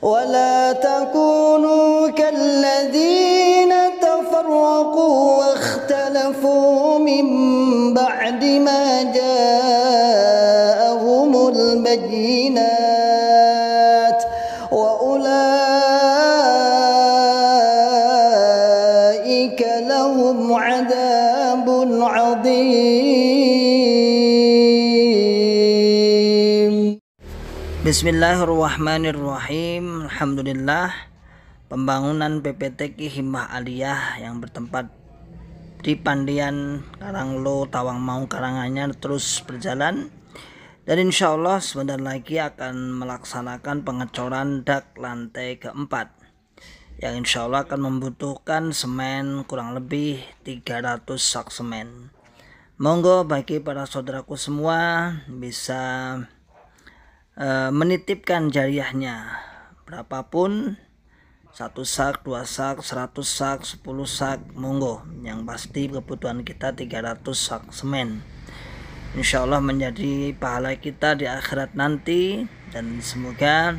ولا تكونوا كالذين تفرقوا واختلفوا من بعد ما جاءهم البينات وأولئك لهم عذاب عظيم. Bismillahirrahmanirrahim. Alhamdulillah, pembangunan PPTQ Himmah Aliyah yang bertempat di Pandian Karanglo, Tawangmangu, Karanganyar terus berjalan, dan insya Allah sebentar lagi akan melaksanakan pengecoran dak lantai keempat yang insya Allah akan membutuhkan semen kurang lebih 300 sak semen. Monggo bagi para saudaraku semua bisa menitipkan jariahnya berapapun, 1 sak, 2 sak, 100 sak, 10 sak, monggo. Yang pasti kebutuhan kita 300 sak semen. Insya Allah menjadi pahala kita di akhirat nanti, dan semoga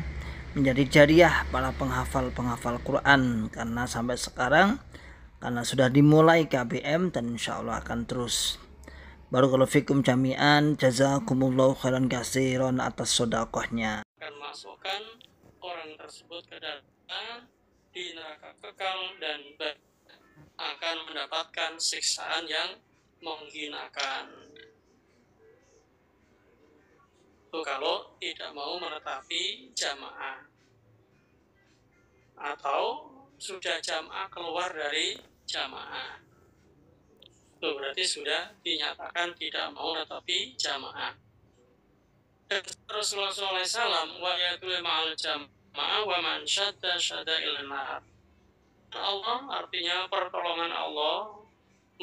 menjadi jariah para penghafal Quran, karena sampai sekarang karena sudah dimulai KBM dan insya Allah akan terus. Barakallahu fikum jami'an, jazakumullahu khairan katsiran atas sedekahnya. Akan masukkan orang tersebut ke dalam di neraka kekal dan akan mendapatkan siksaan yang menghinakan. Itu kalau tidak mau menetapi jamaah atau sudah jamaah keluar dari jamaah, itu berarti sudah dinyatakan tidak mau menetapi jamaah. Dan Rasulullah SAW wa yatul ma'al jamaah wa man syadda syadda ilan nar. Allah artinya pertolongan Allah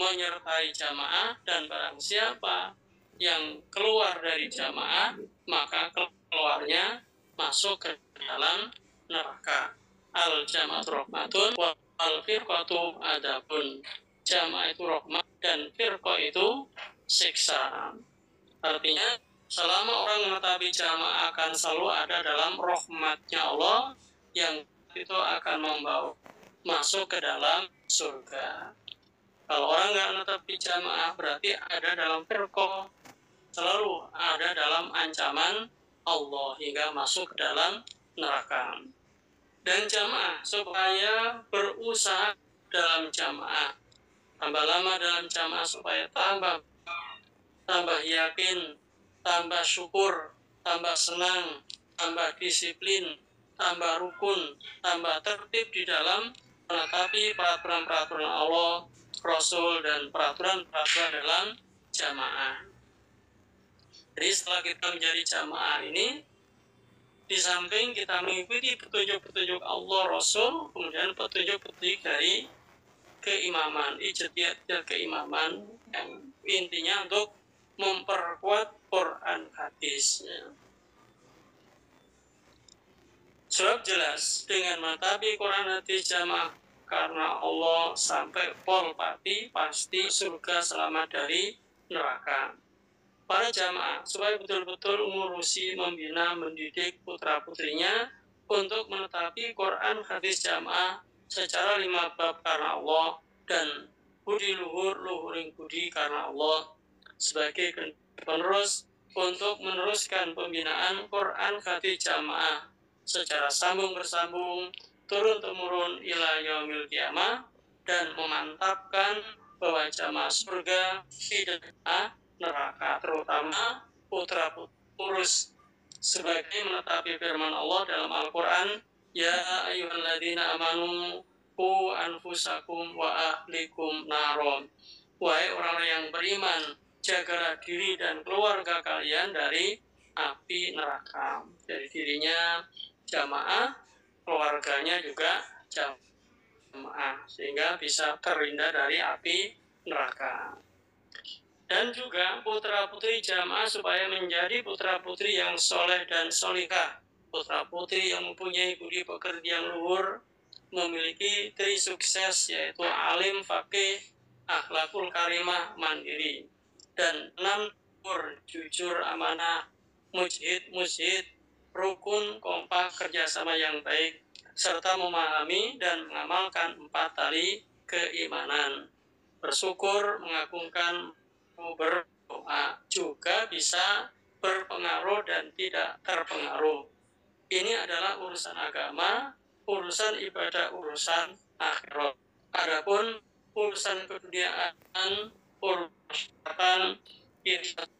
menyertai jamaah, dan barang siapa yang keluar dari jamaah maka keluarnya masuk ke dalam neraka. Al jama'atu rahmatun wal firqatu adabun. Jamaah itu rahmat dan firqah itu siksa. Artinya selama orang menetapi jamaah akan selalu ada dalam rahmatnya Allah yang itu akan membawa masuk ke dalam surga. Kalau orang nggak menetapi jamaah berarti ada dalam firqah, selalu ada dalam ancaman Allah hingga masuk ke dalam neraka. Dan jamaah supaya berusaha dalam jamaah, tambah lama dalam jamaah supaya tambah yakin, tambah syukur, tambah senang, tambah disiplin, tambah rukun, tambah tertib di dalam menetapi peraturan-peraturan Allah, Rasul, dan peraturan-peraturan dalam jamaah. Jadi setelah kita menjadi jamaah ini, di samping kita mengikuti petunjuk-petunjuk Allah, Rasul, kemudian petunjuk-petunjuk dari keimaman, ijtihad keimaman, yang intinya untuk memperkuat Quran hadisnya. Sebab jelas dengan menetapi Quran hadis jamaah karena Allah sampai pol pasti surga selamat dari neraka. Para jamaah supaya betul-betul mengurusi, membina, mendidik putra-putrinya untuk menetapi Quran hadis jamaah secara 5 bab karena Allah, dan budi luhuring budi karena Allah sebagai penerus untuk meneruskan pembinaan Quran hadis jamaah secara sambung bersambung turun-temurun ila yaumil qiyamah, dan memantapkan bahwa jamaah surga tidak neraka, terutama putra-putri sebagai menetapi firman Allah dalam Al-Quran, ya ayyuhalladzina amanu qu anfusakum wa ahlikum naron. Wahai orang yang beriman, jagalah diri dan keluarga kalian dari api neraka. Dari dirinya jamaah, keluarganya juga jamaah, sehingga bisa terhindar dari api neraka. Dan juga putra-putri jamaah supaya menjadi putra-putri yang soleh dan solihah, putra-putri yang mempunyai budi pekerti yang luhur, memiliki tri sukses yaitu alim, faqih, akhlakul karimah, mandiri, dan 6 jujur, amanah, mujhid, rukun, kompak, kerjasama yang baik, serta memahami dan mengamalkan 4 tali keimanan. Bersyukur, mengagungkan, berdoa juga bisa berpengaruh dan tidak terpengaruh. Ini adalah urusan agama, urusan ibadah, urusan akhirat. Adapun urusan keduniaan, urusan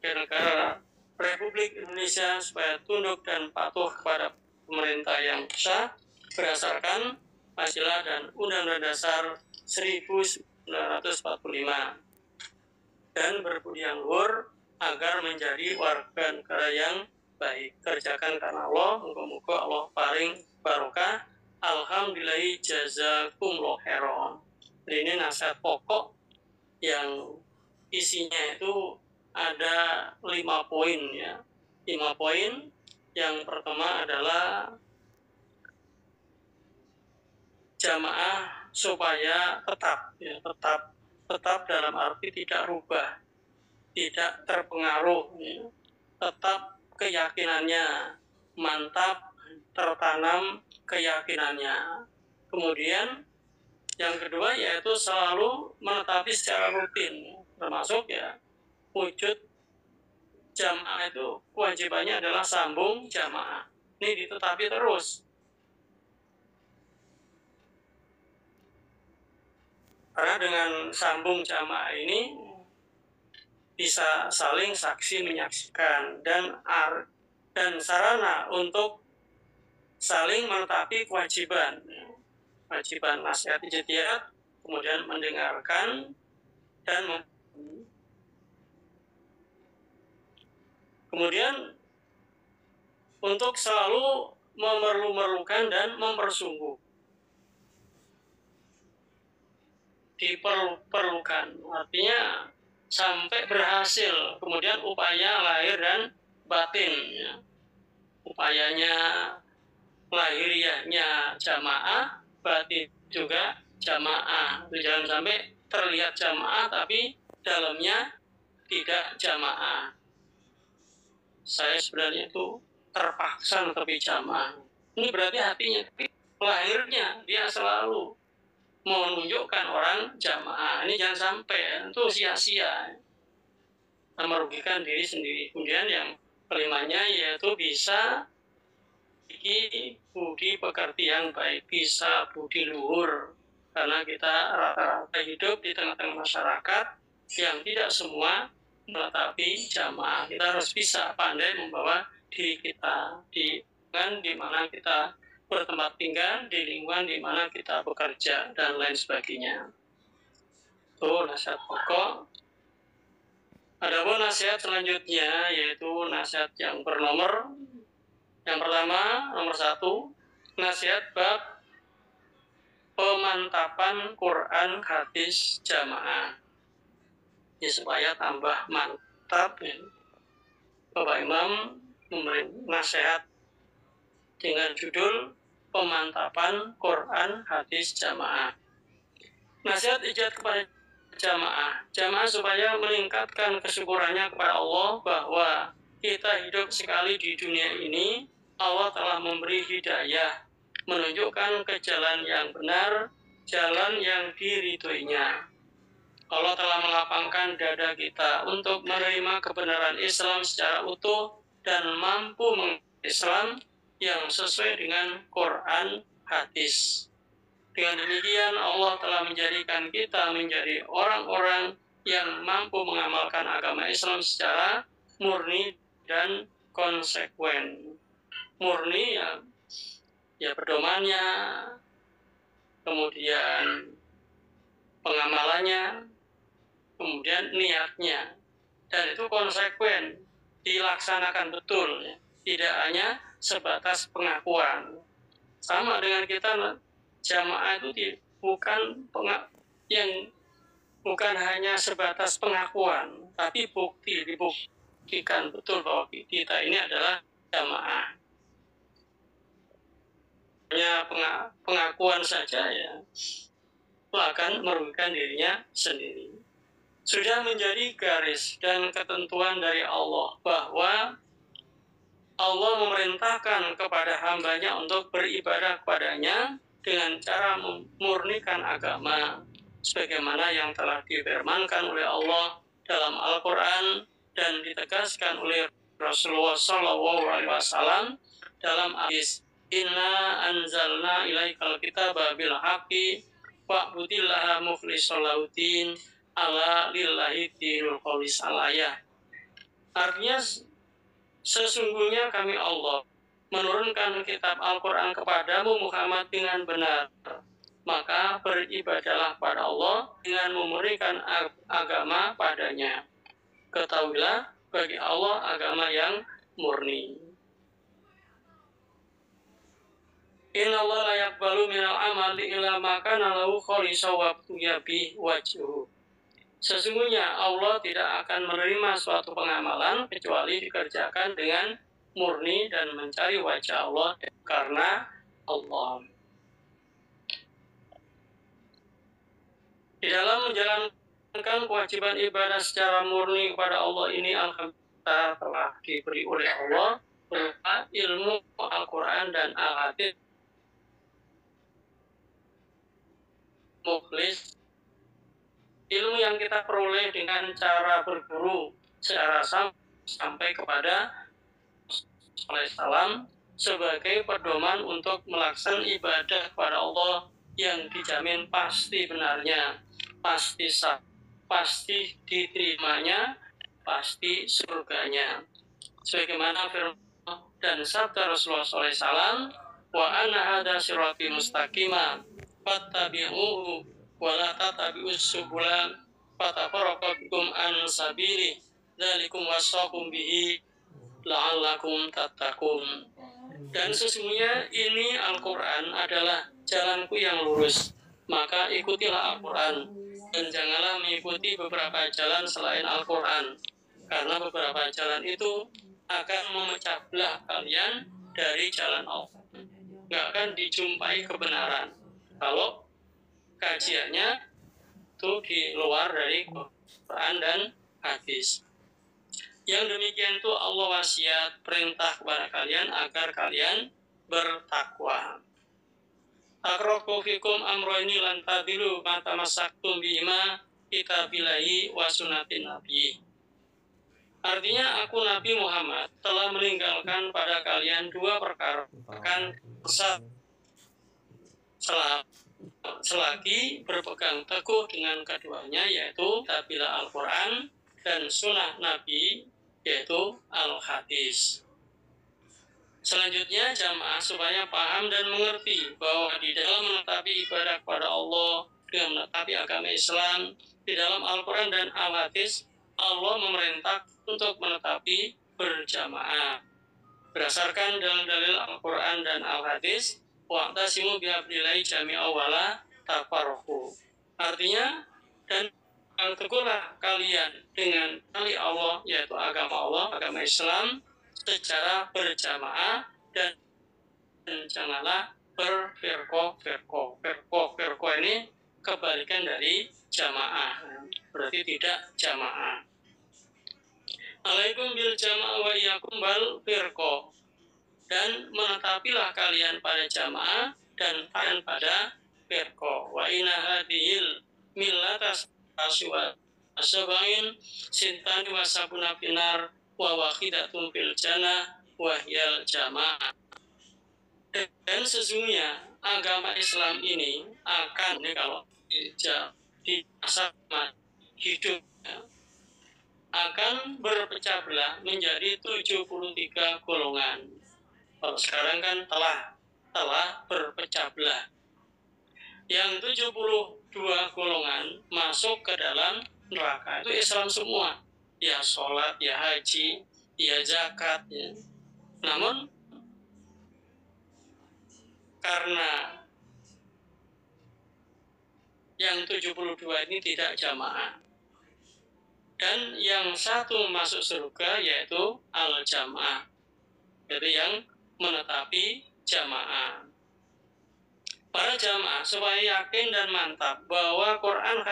negara Republik Indonesia supaya tunduk dan patuh kepada pemerintah yang sah berdasarkan Pancasila dan Undang-Undang Dasar 1945 dan berbudi yang luhur agar menjadi warga negara yang baik. Kerjakan karena Allah, moga-moga Allah paling barokah. Alhamdulillahi jazakumullah khairan. Ini nasihat pokok yang isinya itu ada 5 poin ya. 5 poin. Yang pertama adalah jamaah supaya tetap dalam arti tidak rubah, tidak terpengaruh, ya. Tetap keyakinannya mantap, tertanam keyakinannya. Kemudian yang kedua yaitu selalu menetapi secara rutin, termasuk ya wujud jamaah itu kewajibannya adalah sambung jamaah. Ini ditetapi terus. Karena dengan sambung jamaah ini bisa saling saksi menyaksikan dan sarana untuk saling menetapi kewajiban nasihat ijtihad, kemudian mendengarkan dan kemudian untuk selalu memerlukan dan mempersungguh, diperlukan, artinya sampai berhasil, kemudian upaya lahir dan batin, ya. Upayanya lahiriahnya jamaah, batin juga jamaah. Jangan sampai terlihat jamaah tapi dalamnya tidak jamaah. Saya sebenarnya itu terpaksa tapi jamaah. Ini berarti hatinya, lahirnya dia selalu menunjukkan orang jamaah. Ini jangan sampai itu sia-sia, merugikan diri sendiri. Kemudian yang kelimanya yaitu bisa budi pekerti yang baik, bisa budi luhur. Karena kita rata-rata hidup di tengah-tengah masyarakat yang tidak semua menetapi jamaah. Kita harus bisa pandai membawa diri kita di lingkungan di mana kita bertempat tinggal, di lingkungan di mana kita bekerja, dan lain sebagainya. Itu nasihat pokok. Adapun nasihat selanjutnya yaitu nasihat yang bernomor. Yang pertama, nomor 1, nasihat bab pemantapan Quran hadis jamaah. Ya, supaya tambah mantap, ya. Bapak Imam memberi nasihat dengan judul pemantapan Quran hadis jamaah. Nasihat ijat kepada jamaah supaya meningkatkan kesyukurannya kepada Allah bahwa kita hidup sekali di dunia ini. Allah telah memberi hidayah, menunjukkan ke jalan yang benar, jalan yang diridhoinya. Allah telah melapangkan dada kita untuk menerima kebenaran Islam secara utuh dan mampu mengislam yang sesuai dengan Quran hadis. Dengan demikian Allah telah menjadikan kita menjadi orang-orang yang mampu mengamalkan agama Islam secara murni dan konsekuen. Murni ya pedomannya, kemudian pengamalannya, kemudian niatnya, dan itu konsekuen, dilaksanakan betul, ya. Tidak hanya sebatas pengakuan. Sama dengan kita, jamaah itu bukan hanya sebatas pengakuan, tapi dibuktikan betul bahwa kita ini adalah jamaah. Hanya pengakuan saja ya akan merugikan dirinya sendiri. Sudah menjadi garis dan ketentuan dari Allah bahwa Allah memerintahkan kepada hambanya untuk beribadah kepadanya dengan cara memurnikan agama, sebagaimana yang telah difirmankan oleh Allah dalam Al-Quran dan ditegaskan oleh Rasulullah SAW dalam hadis, Inna anzalna ilaikal kitaba bil haqqi wa'budillaha mukhlishan lahuddin ala lillahi dinul khalis al-ayah. Artinya, sesungguhnya kami Allah menurunkan kitab Al-Quran kepadamu Muhammad dengan benar. Maka beribadahlah pada Allah dengan memurnikan agama padanya. Ketahuilah bagi Allah agama yang murni. Inna Allah la yaqbalu minal amali illa ma kana lahu khalisan wa yabi wajhuhu. Sesungguhnya Allah tidak akan menerima suatu pengamalan kecuali dikerjakan dengan murni dan mencari wajah Allah karena Allah. Di dalam menjalankan kewajiban ibadah secara murni kepada Allah ini, alhamdulillah telah diberi oleh Allah berupa ilmu Al-Quran dan Al-Hadis mukhlis. Ilmu yang kita peroleh dengan cara berguru secara sampai kepada Rasulullah sebagai pedoman untuk melaksanakan ibadah kepada Allah yang dijamin pasti benarnya, pasti sah, pasti diterimanya, pasti surganya. Sebagaimana firman dan sabda Rasulullah SAW, wa anna hadza sirati mustaqima fattabi'uhu wa la tattabi'us subula fatafarraqa bikum an sabili dzalikum wasaqum bihi la'allakum tattaqun. Dan sesungguhnya ini Al-Quran adalah jalanku yang lurus, maka ikutilah Al-Quran dan janganlah mengikuti beberapa jalan selain Al-Quran, karena beberapa jalan itu akan memecah belah kalian dari jalan Allah. Nggak akan dijumpai kebenaran kalau kajiannya itu di luar dari Quran dan hadis. Yang demikian itu Allah wasiat perintah kepada kalian agar kalian bertakwa. Akraku fikum amroini lan tadilu mata masaktum bima kitabillahi wa sunnatin nabi. Artinya aku Nabi Muhammad telah meninggalkan pada kalian dua perkara akan selagi berpegang teguh dengan keduanya, yaitu kitabillah Al-Quran dan sunnah Nabi, yaitu Al-Hadis. Selanjutnya jamaah supaya paham dan mengerti bahwa di dalam menetapi ibadah kepada Allah dengan menetapi agama Islam di dalam Al-Quran dan Al-Hadis, Allah memerintah untuk menetapi berjamaah berdasarkan dalil Al-Quran dan Al-Hadis. Wa'tasimu bihablillahi jami'a wala tafarraqu. Artinya, dan teguhlah kalian dengan tali Allah, yaitu agama Allah, agama Islam, secara berjamaah dan janganlah berfirqah. Firqah ini kebalikan dari jamaah, berarti tidak jamaah. Alaikum bil jamaah wa iyyakum bal firqah. Dan menetapilah kalian pada jamaah dan kalian pada firqah. Wa inna hadhil millatas aswa asabain sintani wasabuna finar wa wahidatun fil jannah wa hiyal jamaah. Dan sesungguhnya agama Islam ini akan kalau di masa hidup akan berpecah belah menjadi 73 golongan. Kalau sekarang kan telah berpecah belah. Yang 72 golongan masuk ke dalam neraka. Itu Islam semua. Ya sholat, ya haji, ya zakat. Ya. Namun karena yang 72 ini tidak jamaah. Dan yang satu masuk surga yaitu al-jamaah. Jadi yang menetapi jamaah. Para jamaah supaya yakin dan mantap bahwa Quran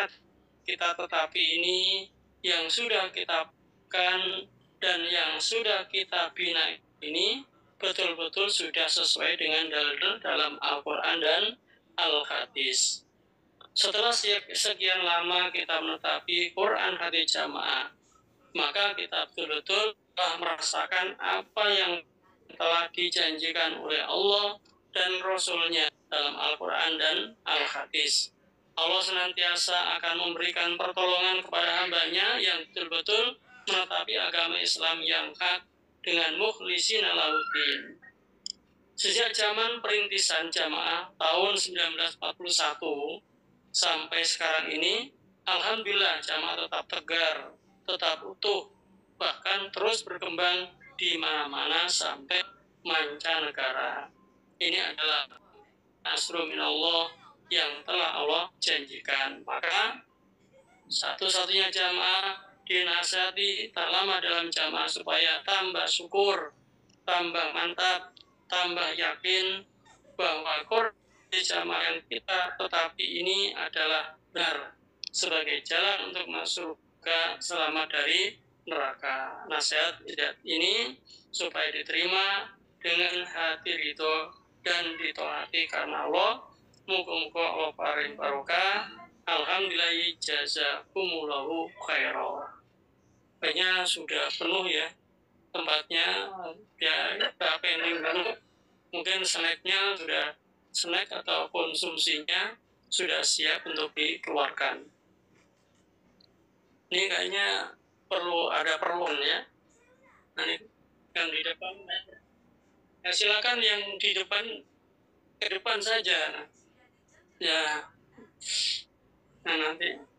kita tetapi ini yang sudah kita kan dan yang sudah kita bina ini betul-betul sudah sesuai dengan dalil dalam Al-Quran dan Al-Hadis. Setelah sekian lama kita menetapi Quran hadis jamaah, maka kita betul-betul telah merasakan apa yang telah dijanjikan oleh Allah dan Rasul-Nya dalam Al-Quran dan Al-Hadis. Allah senantiasa akan memberikan pertolongan kepada hambanya yang betul-betul menetapi agama Islam yang hak dengan mukhlisina lahuddin. Sejak zaman perintisan jamaah tahun 1941 sampai sekarang ini, alhamdulillah jamaah tetap tegar, tetap utuh, bahkan terus berkembang di mana-mana sampai mancanegara. Ini adalah nasrul minallah yang telah Allah janjikan. Maka satu-satunya jamaah dinasihati tak lama dalam jamaah supaya tambah syukur, tambah mantap, tambah yakin bahwa Quran jamaah yang kita tetapi ini adalah benar sebagai jalan untuk masuk ke selamat dari neraka. Nasihat ini supaya diterima dengan hati ridho dan ditaati karena Allah. Muka-muka Allah paring barokah. Alhamdulillah jazakumullahu khairan. Kayaknya sudah penuh ya tempatnya, ya pending banget. Mungkin snacknya sudah, snack atau konsumsinya sudah siap untuk dikeluarkan. Ini kayaknya perlu ada perlon ya. Nah, ini yang di depan. Ya, silakan yang di depan ke depan saja. Ya, nah nanti.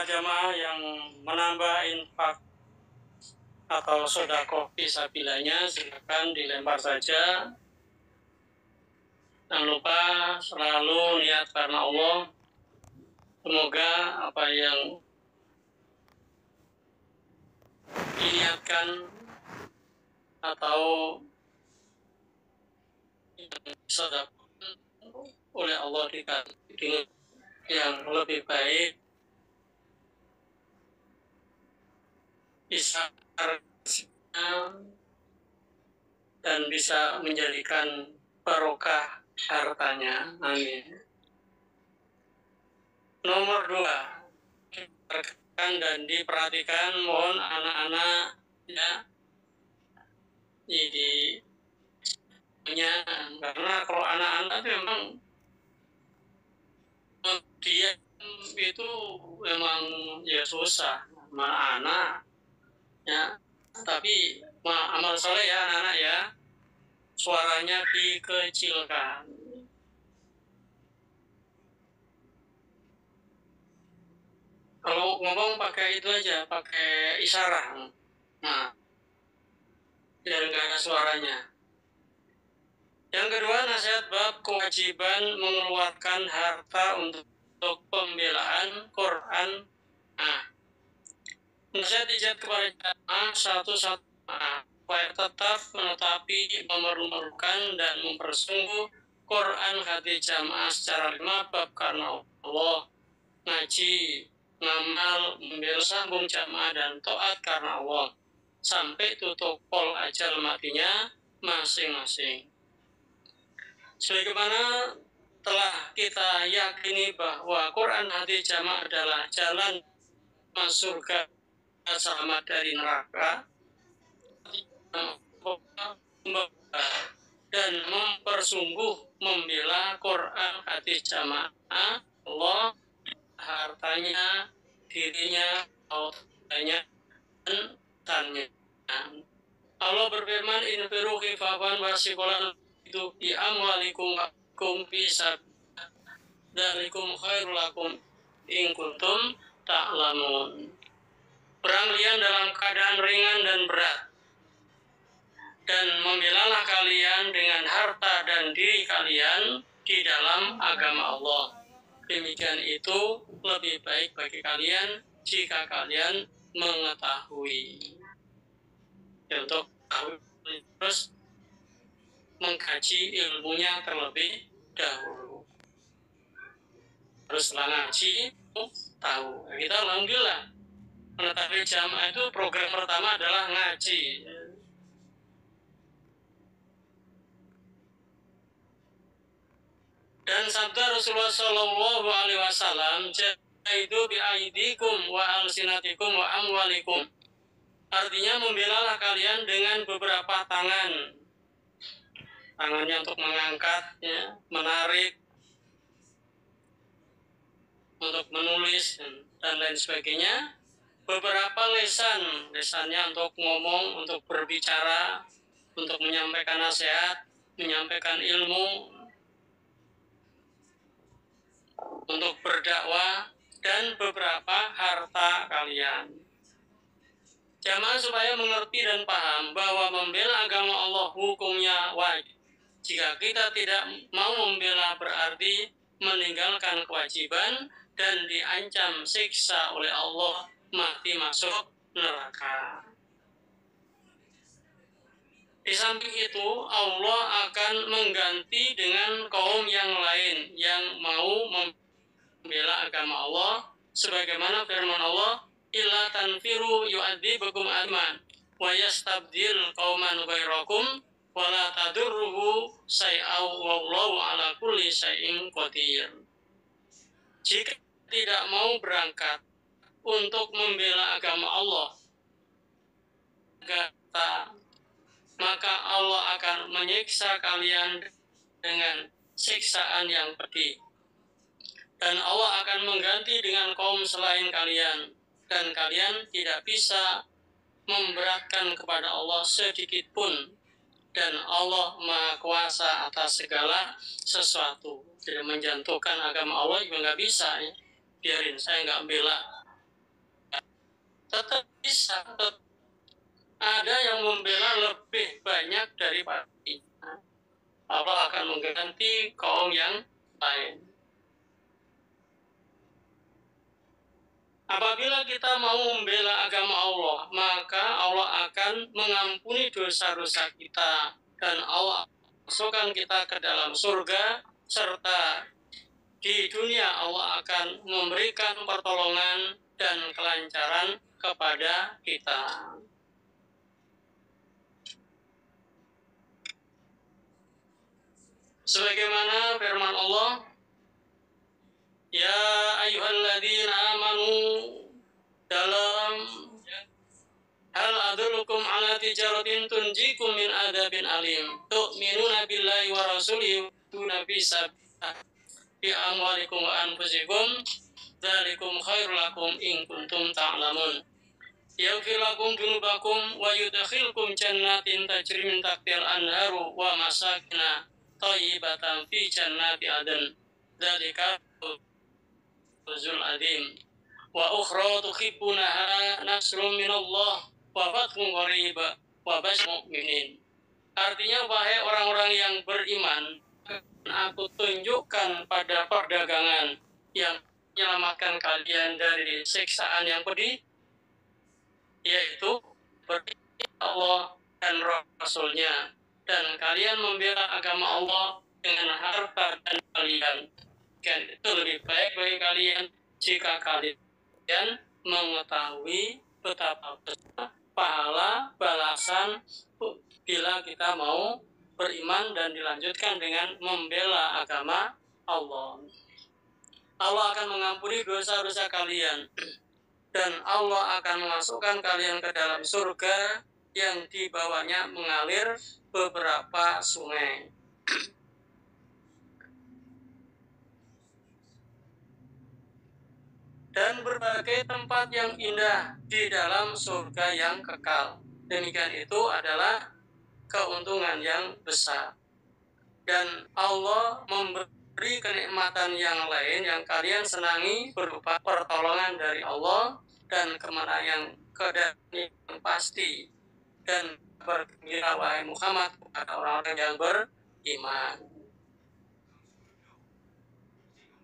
Jamaah yang menambah infak atau sedekah fisabilillah silakan dilempar saja. Jangan lupa selalu niat karena Allah. Semoga apa yang diniatkan atau sedekah oleh Allah dikasih yang lebih baik, bisa dan bisa menjadikan barokah hartanya. Amin. Nomor 2, diperhatikan dan diperhatikan, mohon anak-anak ya, jadi karena kalau anak-anak itu memang dia itu memang ya susah, mana anak ya, tapi amal soleh ya anak-anak ya, suaranya dikecilkan. Kalau ngomong pakai itu aja, pakai isyarat. Nah, biar nggak ada suaranya. Yang kedua, nasihat bab kewajiban mengeluarkan harta untuk pembelaan Quran. Nasihat ijab kepada jamaah satu-satu supaya tetap menetapi, memerlukan dan mempersungguh Quran hati jamaah secara 5 bab karena Allah, ngaji, ngamal, membela sambung jamaah dan taat karena Allah sampai tutup pol ajal matinya masing-masing. Sebagaimana telah kita yakini bahwa Quran hati jamaah adalah jalan masuk surga selamat dari neraka, dan mempersungguh membela Quran hati jamaah Allah, hartanya, dirinya, autanya, dan tannya. Allah berfirman, infiru khifafan wa siqalan itu bi amwalikum bisa dzalikum khairul lakum in kuntum ta'lamun. Perang dalam keadaan ringan dan berat, dan membelalah kalian dengan harta dan diri kalian di dalam agama Allah. Demikian itu lebih baik bagi kalian jika kalian mengetahui. Untuk terus mengkaji ilmunya terlebih dahulu. Terus setelah ngaji, tahu. Kita alhamdulillah menetapi jamaah itu program pertama adalah ngaji. Dan sabda Rasulullah Shallallahu Alaihi Wasallam, itu biaidikum wa alsinatikum wa amwalikum. Artinya membelalah kalian dengan beberapa tangan. Tangannya untuk mengangkat, ya, menarik, untuk menulis dan lain sebagainya. Beberapa lesannya untuk ngomong, untuk berbicara, untuk menyampaikan nasihat, menyampaikan ilmu, untuk berdakwah, dan beberapa harta kalian. Jamaah supaya mengerti dan paham bahwa membela agama Allah hukumnya wajib. Jika kita tidak mau membela berarti meninggalkan kewajiban dan diancam siksa oleh Allah, mati masuk neraka. Di samping itu, Allah akan mengganti dengan kaum yang lain yang mau membela agama Allah, sebagaimana firman Allah, illa tanfiru yu'adzibukum adman wa yastabdil qauman ghairakum wa la tadurruhu say'aw wallahu ala kulli syai'in qadir. Jika tidak mau berangkat untuk membela agama Allah, maka Allah akan menyiksa kalian dengan siksaan yang pedih. Dan Allah akan mengganti dengan kaum selain kalian, dan kalian tidak bisa memberatkan kepada Allah sedikit pun, dan Allah Maha Kuasa atas segala sesuatu. Jadi menjatuhkan agama Allah juga nggak bisa, ya. Biarin saya nggak bela, tetap bisa. Ada yang membela lebih banyak daripada kita. Allah akan mengganti kaum yang lain. Apabila kita mau membela agama Allah, maka Allah akan mengampuni dosa-dosa kita, dan Allah masukkan kita ke dalam surga, serta di dunia Allah akan memberikan pertolongan dan kelancaran kepada kita. Sebagaimana firman Allah, ya ayyuhalladzina amanu, dalam hal adullukum ala tijaratin tunjikum min adabin alim tu'minuna billahi wa rasulihi tuna bisa bi amwalikum wa anfusikum dzalikum khairul lakum in kuntum ta'lamun yaghfir lakum dzunubakum wa yudkhilkum jannatin tajri min tahtiha al-anharu wa masakina thayyibatan fi jannati adn dzalika fawzul adzim wa ukhra tuhibbunaha nasrun minallah wa fathun qarib wa basyiril mu'minin. Artinya, wahai orang-orang yang beriman, aku tunjukkan pada perdagangan yang menyelamatkan kalian dari siksaan yang pedih, yaitu beriman Allah dan Rasul-Nya, dan kalian membela agama Allah dengan harta dan kalian. Dan itu lebih baik bagi kalian jika kalian mengetahui betapa besar pahala balasan bila kita mau beriman dan dilanjutkan dengan membela agama Allah. Allah akan mengampuni dosa-dosa kalian, dan Allah akan memasukkan kalian ke dalam surga yang di bawahnya mengalir beberapa sungai. Dan berbagai tempat yang indah di dalam surga yang kekal. Demikian itu adalah keuntungan yang besar. Dan Allah memberi kenikmatan yang lain yang kalian senangi berupa pertolongan dari Allah dan kemenangan yang pasti. Dan bergembira wahai Muhammad kepada orang-orang yang beriman.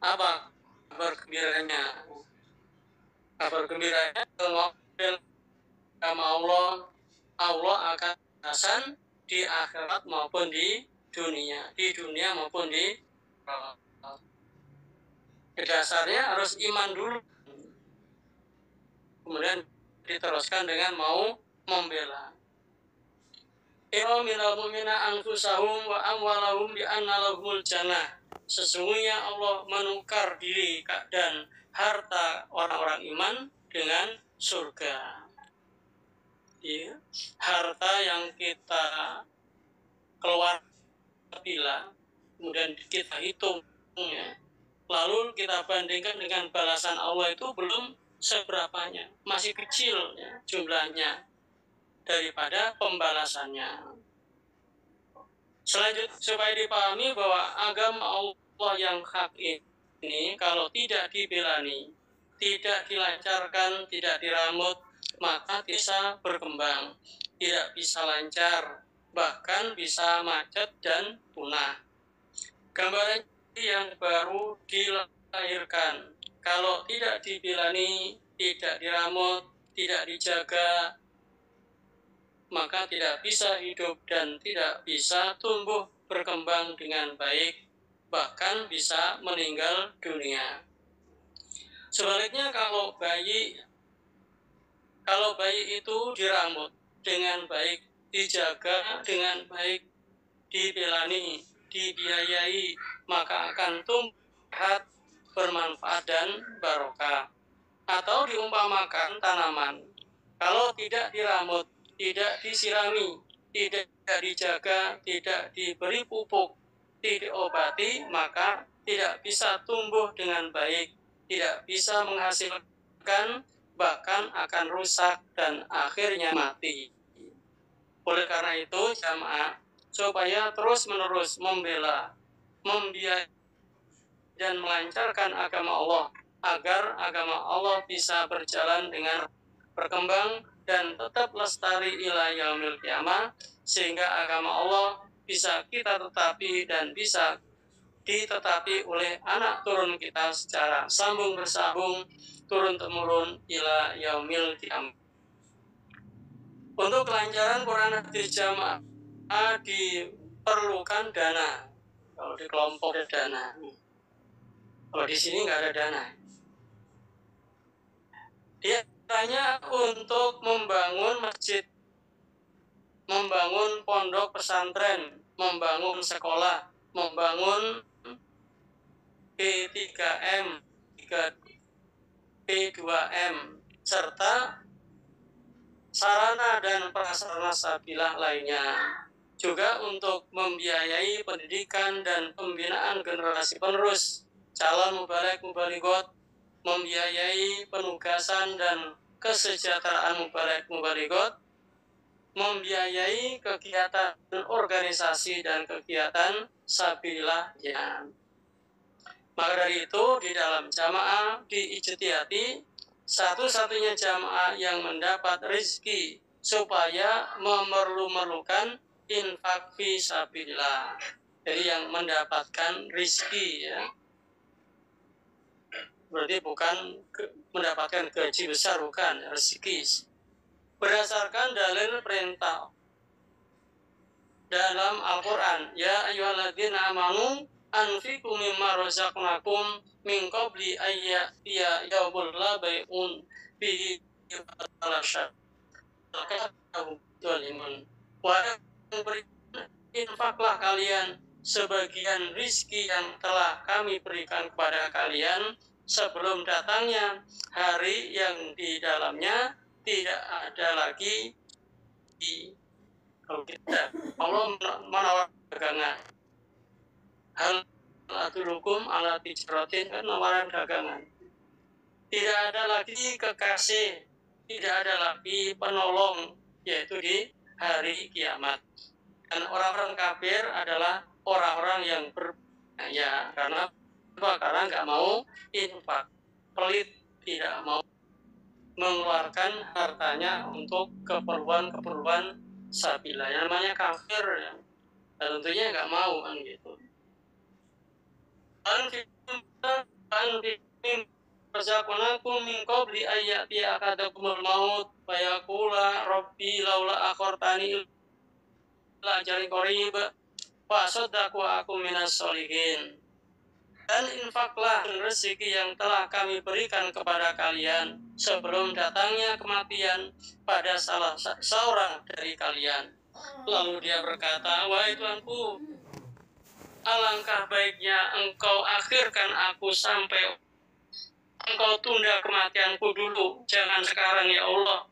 Apa bergembiranya? Kabar gembiranya, mengambil agama Allah, Allah akan balasan di akhirat maupun di dunia maupun di dasarnya harus iman dulu, kemudian diteruskan dengan mau membela. Minal mu'mina anfusahum wa amwalahum bi anna lahumul jannah. Sesungguhnya Allah menukar diri dan harta orang-orang iman dengan surga. Ya, harta yang kita keluar bila kemudian kita hitung, ya, lalu kita bandingkan dengan balasan Allah, itu belum seberapanya, masih kecil ya, jumlahnya daripada pembalasannya. Selanjutnya, supaya dipahami bahwa agama Allah yang hak ini kalau tidak dibelani, tidak dilancarkan, tidak diramut, maka bisa berkembang, tidak bisa lancar, bahkan bisa macet dan punah. Gambaran yang baru dilahirkan, kalau tidak dibelani, tidak diramut, tidak dijaga, maka tidak bisa hidup dan tidak bisa tumbuh berkembang dengan baik, bahkan bisa meninggal dunia. Sebaliknya, kalau bayi itu diramut dengan baik, dijaga dengan baik, dibelani, dibiayai, maka akan tumbuh sehat, bermanfaat dan barokah. Atau diumpamakan tanaman, kalau tidak diramut, tidak disirami, tidak dijaga, tidak diberi pupuk, tidak diobati, maka tidak bisa tumbuh dengan baik, tidak bisa menghasilkan, bahkan akan rusak dan akhirnya mati. Oleh karena itu, jamaah, supaya terus-menerus membela, membiayai dan melancarkan agama Allah, agar agama Allah bisa berjalan dengan berkembang dan tetap lestari ila yaumil qiyamah, sehingga agama Allah bisa kita tetapi dan bisa ditetapi oleh anak turun kita secara sambung bersambung, turun temurun ila yaumil qiyamah. Untuk kelancaran Quran hadis jamaah diperlukan dana. Kalau di kelompok ada dana, kalau di sini nggak ada dana. Dia hanya untuk membangun masjid, membangun pondok pesantren, membangun sekolah, membangun P3M, P2M, serta sarana dan prasarana sabilah lainnya. Juga untuk membiayai pendidikan dan pembinaan generasi penerus, calon mubaligh-mubalighot, membiayai penugasan dan kesejahteraan mubaligh-mubalighot, membiayai kegiatan organisasi dan kegiatan sabilahnya. Maka dari itu, di dalam jamaah diijtihadi, satu-satunya jamaah yang mendapat rezeki supaya memerlukan infak fisabilillah. Jadi yang mendapatkan rizki ya. Berarti bukan mendapatkan gaji besar, bukan, rezeki. Berdasarkan dalil perintah dalam Al-Quran, ya ayyuhalladzina amanu anfiqu mimma razaqnakum min qabli ayyatiya yaumul la bai'un fihi wala syaraka zalimun. Wahai yang beriman, infaklah kalian sebagian rizki yang telah kami berikan kepada kalian sebelum datangnya hari yang di dalamnya tidak ada lagi kalau kita Allah menawar dagangan. Hal atulukum ala tijaratin, kan nawaran dagangan. Tidak ada lagi kekasih, tidak ada lagi penolong, yaitu di hari kiamat. Dan orang-orang kafir adalah orang-orang yang karena nggak mau infak, pelit, tidak mau mengeluarkan hartanya untuk keperluan sabila. Yang namanya kafir ya. Dan tentunya nggak mau kan gitu. Razaqnakum min qabli ayyati akadakumul maut fayaqula rabbi laula akhartani ila ajalin qarib fa saddaqu aku minas sholihin. Dan infaklah rezeki yang telah kami berikan kepada kalian sebelum datangnya kematian pada salah seorang dari kalian. Lalu dia berkata, wahai Tuanku, alangkah baiknya engkau akhirkan aku sampai engkau tunda kematianku dulu, jangan sekarang ya Allah,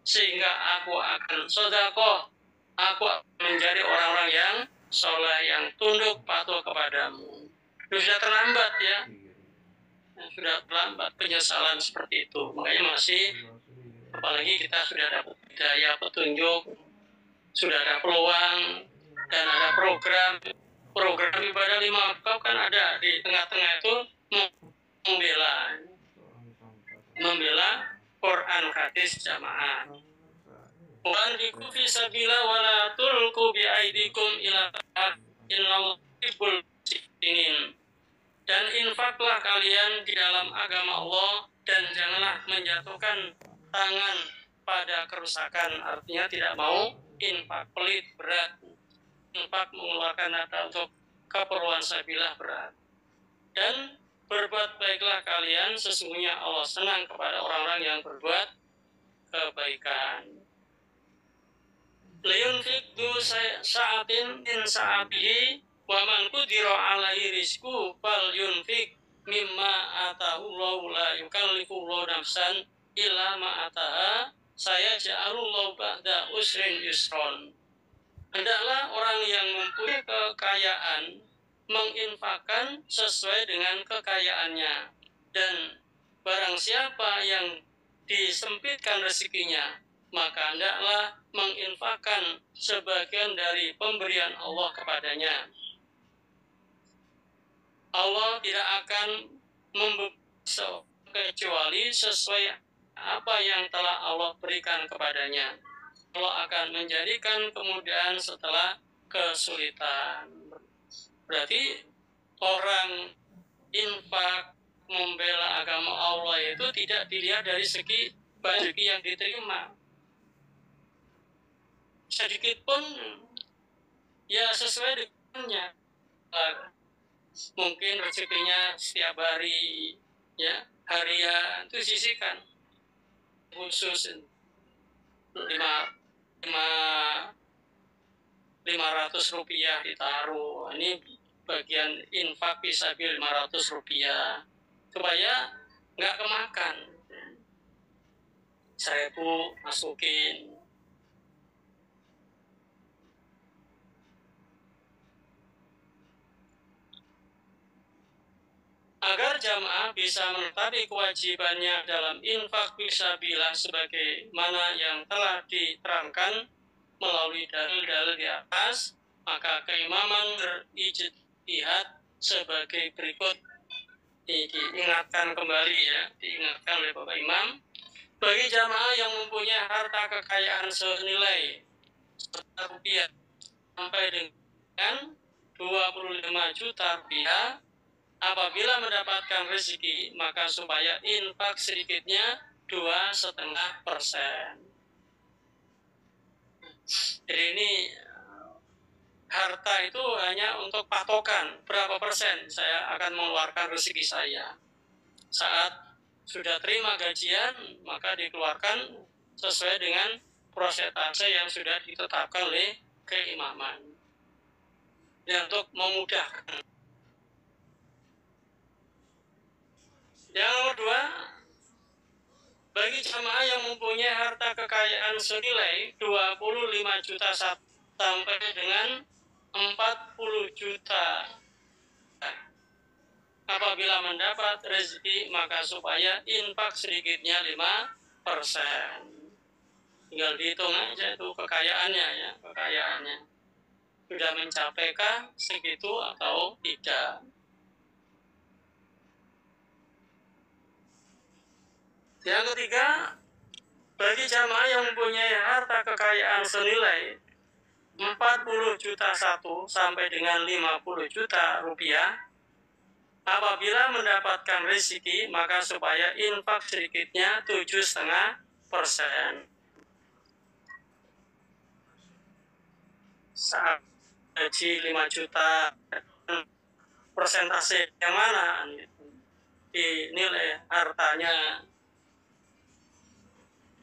sehingga aku akan sedekah, aku akan menjadi orang-orang yang soleh, yang tunduk patuh kepadamu. Sudah terlambat ya, sudah terlambat penyesalan seperti itu. Makanya masih, apalagi kita sudah dapat hidayah, petunjuk, sudah ada peluang dan ada program ibadah 5 waktu kan ada di tengah-tengah itu membela Quran hadis jamaah. Wan fiku fi sabila wala tulku bi aidikum ila innallaha yuhibbul muhsinin. Dan infaklah kalian di dalam agama Allah dan janganlah menjatuhkan tangan pada kerusakan. Artinya tidak mau infak, pelit, berat. Infak mengeluarkan harta untuk keperluan sabilah berat. Dan berbuat baiklah kalian, sesungguhnya Allah senang kepada orang-orang yang berbuat kebaikan. Liyunfik du sa'atin in sa'atihi wa man qudira alaihi rizquhu fal yunfik mimma atahu Allahu la yukallifu Allahu nafsan illa ma ataha sayaj'alullahu ba'da usrin yusron. Hendaklah orang yang mempunyai kekayaan menginfakkan sesuai dengan kekayaannya, dan barang siapa yang disempitkan rezekinya, maka hendaklah menginfakkan sebagian dari pemberian Allah kepadanya. Allah tidak akan membebani kecuali sesuai apa yang telah Allah berikan kepadanya. Allah akan menjadikan kemudahan setelah kesulitan. Berarti orang infak membela agama Allah itu tidak dilihat dari segi rezeki yang diterima. Sedikit pun ya sesuai dengannya. Mungkin rezekinya setiap hari ya, harian itu sisihkan khusus 500 rupiah ditaruh. Ini bagian infak fisabil 500 rupiah supaya nggak kemakan. 1.000 masukin. Agar jamaah bisa menetapi kewajibannya dalam infak fisabilillah sebagaimana yang telah diterangkan melalui dalil-dalil di atas, maka keimaman berijtihad sebagai berikut. Diingatkan kembali ya, diingatkan oleh Bapak Imam, bagi jamaah yang mempunyai harta kekayaan senilai 1 rupiah sampai dengan 25 juta rupiah. Apabila mendapatkan rezeki, maka supaya infak sedikitnya 2,5%. Jadi ini harta itu hanya untuk patokan berapa persen saya akan mengeluarkan rezeki saya. Saat sudah terima gajian, maka dikeluarkan sesuai dengan prosentase yang sudah ditetapkan oleh keimaman. Dan untuk memudahkan. Yang nomor 2, bagi jamaah yang mempunyai harta kekayaan senilai 25 juta sampai dengan 40 juta. Apabila mendapat rezeki, maka supaya infak sedikitnya 5%. Tinggal dihitung aja itu kekayaannya ya, kekayaannya. Sudah mencapaikah segitu atau tidak. Yang ketiga, bagi jamaah yang mempunyai harta kekayaan senilai 40 juta sampai dengan 50 juta rupiah, apabila mendapatkan rezeki, maka supaya infak sedikitnya 7,5%. Saat gaji 5 juta, persentase yang mana dinilai hartanya?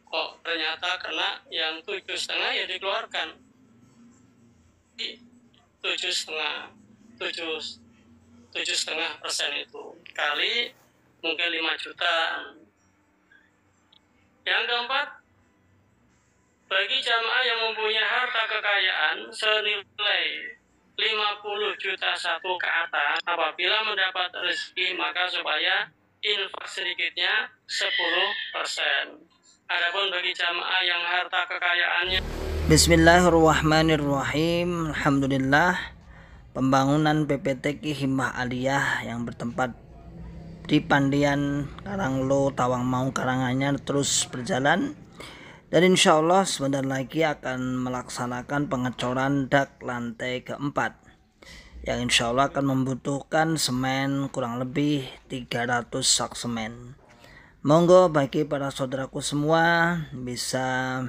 Kok ternyata kena yang 7,5 ya dikeluarkan 7,5% itu kali mungkin 5 juta. Yang keempat, bagi jamaah yang mempunyai harta kekayaan senilai 50 juta ke atas, apabila mendapat rezeki, maka supaya infak sedikitnya 10%. Adapun bagi jamaah yang harta kekayaannya. Bismillahirrahmanirrahim. Alhamdulillah, pembangunan PPTQ Himmah Aliyah yang bertempat di Pandian Karanglo, Tawangmangu, Karanganyar terus berjalan, dan insya Allah sebentar lagi akan melaksanakan pengecoran dak lantai keempat yang insya Allah akan membutuhkan semen kurang lebih 300 sak semen. Monggo bagi para saudaraku semua bisa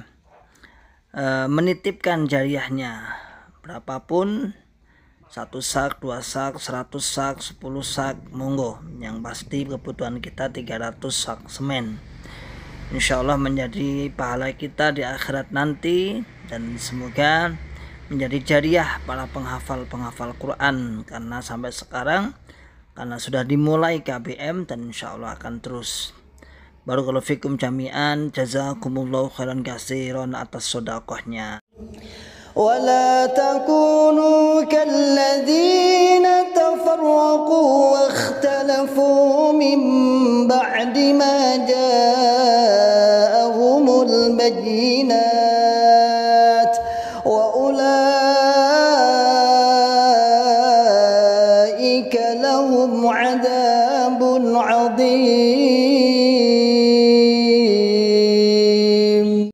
menitipkan jariahnya berapapun, 1 sak, 2 sak, 100 sak, 10 sak, monggo. Yang pasti kebutuhan kita 300 sak semen. Insya Allah menjadi pahala kita di akhirat nanti, dan semoga menjadi jariah para penghafal Quran, karena sampai sekarang karena sudah dimulai KBM dan insya Allah akan terus. Barakallahu fikum jami'an, jazakumullahu khairan katsiran atas sedekahnya. ولا تكونوا كالذين تفرقوا واختلفوا من بعد ما جاءهم البينات وأولئك لهم عذاب عظيم.